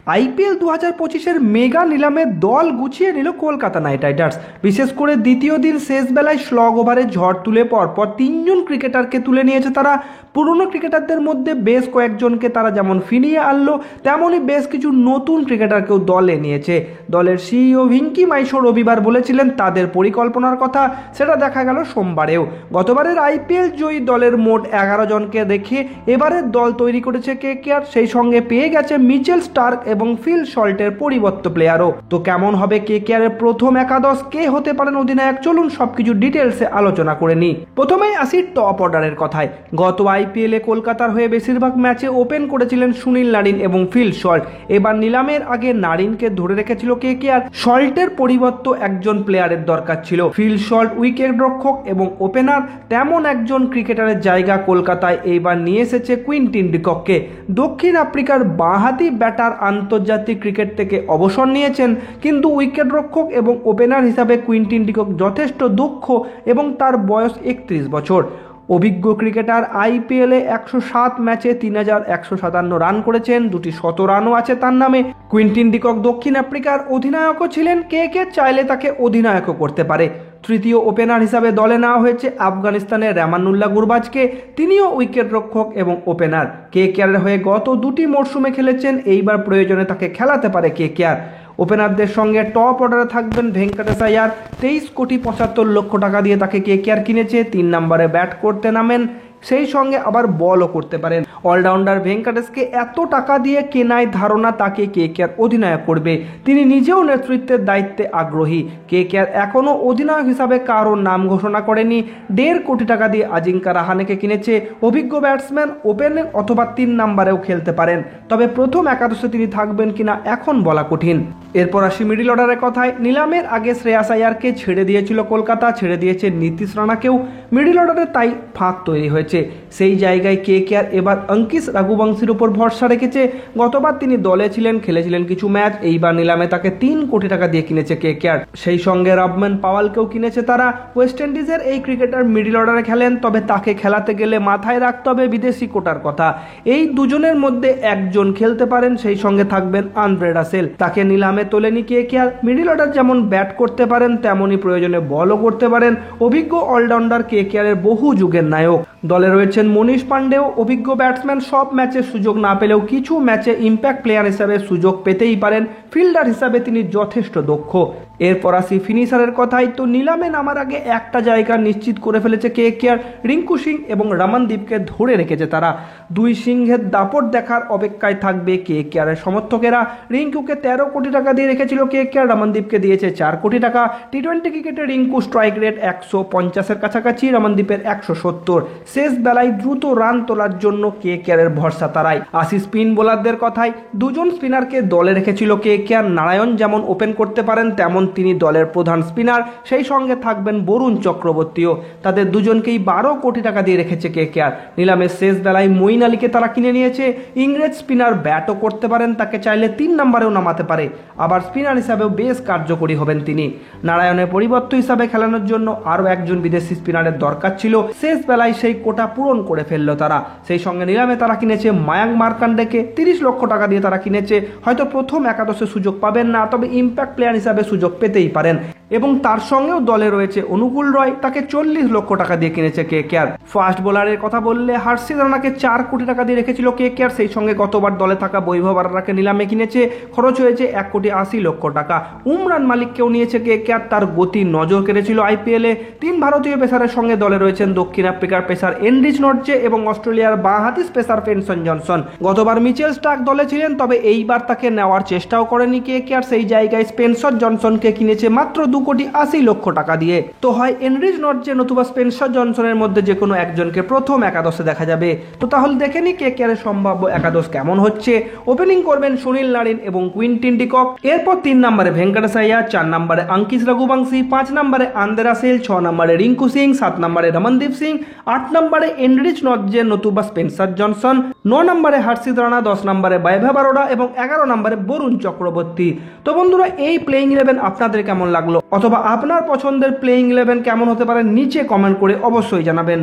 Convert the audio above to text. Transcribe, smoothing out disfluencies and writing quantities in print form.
IPL 2025-এর mega নিলামে দল গুছিয়ে নিল কলকাতা নাইট রাইডার্স। বিশেষ করে দ্বিতীয় দিন শেষ বেলায় স্লগ ওভারে ঝড় তুলে পরপর তিনজন ক্রিকেটারকে তুলে নিয়েছে তারা। পুরনো ক্রিকেটারদের মধ্যে বেশ কয়েকজনকে তারা যেমন ফিরিয়ে আনলো, তেমনই বেশ কিছু নতুন ক্রিকেটারকেও দলে নিয়েছে। দলের সিইও ভিঙ্কি মাইশো রবিবার বলেছিলেন তাদের পরিকল্পনার কথা, সেটা দেখা গেল সোমবারেও। গতবারের আইপিএল জয়ী দলের মোট 11 জনকে রেখে এবারের দল তৈরি করেছে কেকেআর। সেই সঙ্গে পেয়ে গেছে মিচেল স্টার্ক এবং ফিল সল্টের পরিবর্তিত প্লেয়ারও। তো কেমন হবে কেকেআর এর প্রথম একাদশ, কে হতে পারেন অধিনায়ক, চলুন সবকিছু ডিটেলসে আলোচনা করে নিই। প্রথমেই আসি টপ অর্ডারের কথায়। গত আইপিএলে কলকাতার হয়ে বেশিরভাগ ম্যাচে ওপেন করেছিলেন সুনীল নারিন এবং ফিল সল্ট। এবার নিলামের আগে নারিনকে ধরে রেখেছিল কেকেআর। সল্টের পরিবর্তে একজন প্লেয়ারের দরকার ছিল। ফিল সল্ট উইকেট রক্ষক এবং ওপেনার, তেমন একজন ক্রিকেটারের জায়গা কলকাতায় এইবার নিয়ে এসেছে কুইন্টিন ডিকককে। দক্ষিণ আফ্রিকার বাঁহাতি ব্যাটার আন্তর্জাতিক ক্রিকেট থেকে অবসর নিয়েছেন, কিন্তু উইকেট রক্ষক এবং ওপেনার হিসাবে কুইন্টিন ডিকক যথেষ্ট দক্ষ এবং তার বয়স 31 বছর। অভিজ্ঞ ক্রিকেটার। আইপিএলে 107 ম্যাচে 3157 রান করেছেন, দুটি শতরানও আছে তার নামে। কুইন্টিন ডিকক দক্ষিণ আফ্রিকার অধিনায়কও ছিলেন। কে চাইলে তাকে অধিনায়কও করতে পারে। তৃতীয় ওপেনার হিসাবে দলে নেওয়া হয়েছে আফগানিস্তানের রেমানুল্লাহ গুরবাজকে। তিনিও উইকেট রক্ষক এবং ওপেনার। কেকেআরের হয়ে গত দুটি মরশুমে খেলেছেন, এইবার প্রয়োজনে তাকে খেলাতে পারে কেকেআর। ওপেনারদের সঙ্গে টপ অর্ডারে থাকবেন ভেঙ্কটেশ আয়ার। 23,75,00,000 টাকা দিয়ে তাকে কেকেআর কিনেছে। 3 নম্বরে ব্যাট করতে নামেন, সেই সঙ্গে আবার বলও করতে পারেন। অলরাউন্ডার ভেঙ্কটেশকে এত টাকা দিয়ে কেনায় ধারণা তাকে কেকেআর অধিনায়ক করবে। তিনি নিজেও নেতৃত্বের দায়িত্বে আগ্রহী। কেকেআর এখনও অধিনায়ক হিসাবে কারোর নাম ঘোষণা করেনি। 1.5 কোটি টাকা দিয়ে আজিঙ্কা রাহানেকে কিনেছে। অভিজ্ঞ ব্যাটসম্যান, ওপেনের অথবা 3 নম্বরেও খেলতে পারেন, তবে প্রথম একাদশে তিনি থাকবেন কিনা এখন বলা কঠিন। এরপর আসি মিডিল অর্ডারের কথায়। নিলামের আগে শ্রেয়াস আয়ারকে ছেড়ে দিয়েছিল কলকাতা, ছেড়ে দিয়েছে নীতিশ রানাকেও। মিডিল অর্ডারে তাই ফাঁক তৈরি হয়েছে। সেই জায়গায় কেকেআর এবার অঙ্কিশ রাঘুবংশীর উপর ভরসা রেখেছে। গতবার তিনি দলে ছিলেন, খেলেছিলেন কিছু ম্যাচ। এইবার নিলামে তাকে 3 কোটি টাকা দিয়ে কিনেছে কেকেআর। সেই সঙ্গে রবম্যান পাওয়ালকেও কিনেছে তারা। ওয়েস্ট ইন্ডিজের এই ক্রিকেটার মিডিল অর্ডারে খেলেন, তবে তাকে খেলাতে গেলে মাথায় রাখতে হবে বিদেশি কোটার কথা। এই দুজনের মধ্যে একজন খেলতে পারেন, সেই সঙ্গে থাকবেন আন্দ্রে রাসেল। তাকে নিলামে তোলেনি কেকেআর। মিডিল অর্ডার যেমন ব্যাট করতে পারেন, তেমনই প্রয়োজনে বলও করতে পারেন। অভিজ্ঞ অলরাউন্ডার কেকেআর এর বহু যুগের নায়ক। দলে রয়েছেন মনীষ পান্ডেও, অভিজ্ঞ ব্যাটসম্যান। সব ম্যাচে সুযোগ না পেলেও কিছু ম্যাচে ইম্প্যাক্ট প্লেয়ার হিসাবে সুযোগ পেতেই পারেন। ফিল্ডার হিসাবে তিনি যথেষ্ট দক্ষ। এরপর আসি ফিনিশারের কথাই। তো নিলামে নামার আগে একটা জায়গা নিশ্চিত করে ফেলেছে কেকেআর। রিঙ্কু সিং এবং রমনদীপকে ধরে রেখেছে তারা। দুই সিংহের দাপট দেখার অপেক্ষায় থাকবে কেকেআর এর সমর্থকেরা। রিঙ্কুকে 13 কোটি টাকা দিয়ে রেখেছিল কেকেআর, রমনদীপকে দিয়েছে 4 কোটি টাকা। টি20 ক্রিকেটে রিঙ্কু স্ট্রাইক রেট 150-এর কাছাকাছি, রমনদীপের 170। শেষ বেলায় দ্রুত রান তোলার জন্য কেকেআর এর ভরসা তারাই। আসি স্পিন বোলারদের কথায়। দুজন স্পিনারকে দলে রেখেছিল কেকেআর। নারায়ণ যেমন ওপেন করতে পারেন, তেমন তিনি দলের প্রধান স্পিনার। সেই সঙ্গে থাকবেন বরুণ চক্রবর্তীও। তাদের দুজনকেই 12 কোটি টাকা দিয়ে রেখেছে কেকেআর। নিলামের শেষ বেলায় মঈন আলীকে তারা কিনে নিয়েছে। ইংরেজ স্পিনার, ব্যাটও করতে পারেন, তাকে চাইলে 3 নম্বরেও নামাতে পারে। আবার স্পিনার হিসাবেও বেশ কার্যকরী হবেন তিনি। নারায়ণের পরিবর্তন হিসাবে খেলানোর জন্য আরও একজন বিদেশি স্পিনারের দরকার ছিল। শেষ বেলায় সেই কোটা পূরণ করে ফেললো তারা। সেই সঙ্গে নিলামে তারা কিনেছে মায়াঙ্ক মার্কান্ডেকে। 30 লক্ষ টাকা দিয়ে তারা কিনেছে। হয়তো প্রথম একাদশে সুযোগ পাবেন না, তবে ইম্প্যাক্ট প্লেয়ার হিসাবে সুযোগ পেতেই পারেন। এবং তার সঙ্গেও দলে রয়েছে অনুকূল রয়, তাকে 40 লক্ষ টাকা দিয়ে কিনেছে কেকেআর। ফাস্ট বোলারের কথা বললে হর্ষিত রানাকে 4 কোটি টাকা দিয়ে রেখেছিল কেকেআর। সেই সঙ্গে গতবার দলে থাকা বৈভব আরোরাকে নিলামে কিনেছে। খরচ হয়েছে 1,80,00,000 টাকা। উমরান মালিককেও নিয়েছে কেকেআর। তার গতি নজর কেড়েছিল আইপিএলে। 3 ভারতীয় পেসারের সঙ্গে দলে রয়েছেন দক্ষিণ আফ্রিকার পেসার এনরিচ নর্জে এবং অস্ট্রেলিয়ার বাঁহাতি পেসার ফেনসন জনসন। গতবার মিচেল স্টার্ক দলে ছিলেন, তবে এইবার তাকে নেওয়ার চেষ্টাও করেনি কেকেআর। সেই জায়গায় স্পেন্সার জনসনকে কিনেছে মাত্র 2,80,00,000 টাকা দিয়ে। তো হয় এনরিচ নর্জে নতুবা স্পেন্সার জনসনের মধ্যে যে কোনো একজনকে প্রথম একাদশে দেখা যাবে। তো তাহলে দেখে নি কেকেআর এর সম্ভাব্য একাদশ কেমন হচ্ছে। ওপেনিং করবেন সুনীল নারিন এবং কুইন্টিন ডিকক। এরপর 3 নম্বরে ভেঙ্কটেশ আয়ার, 4 নম্বরে অঙ্কিশ রাঘুবংশী, 5 নম্বরে আন্দ্রে রাসেল, 6 নম্বরে রিঙ্কু সিং, 7 নম্বরে রমনদীপ সিং, 8 নম্বরে এনরিচ নর্জে নতুবা স্পেন্সার জনসন, 9 নম্বরে হর্ষিত রানা, 10 নম্বরে বৈভব আরোরা এবং 11 নম্বরে বরুণ চক্রবর্তী। তো বন্ধুরা, এই প্লেইং 11 আপনাদের কেমন লাগলো, অথবা আপনার পছন্দের প্লেইং 11 কেমন হতে পারে নিচে কমেন্ট করে অবশ্যই জানাবেন।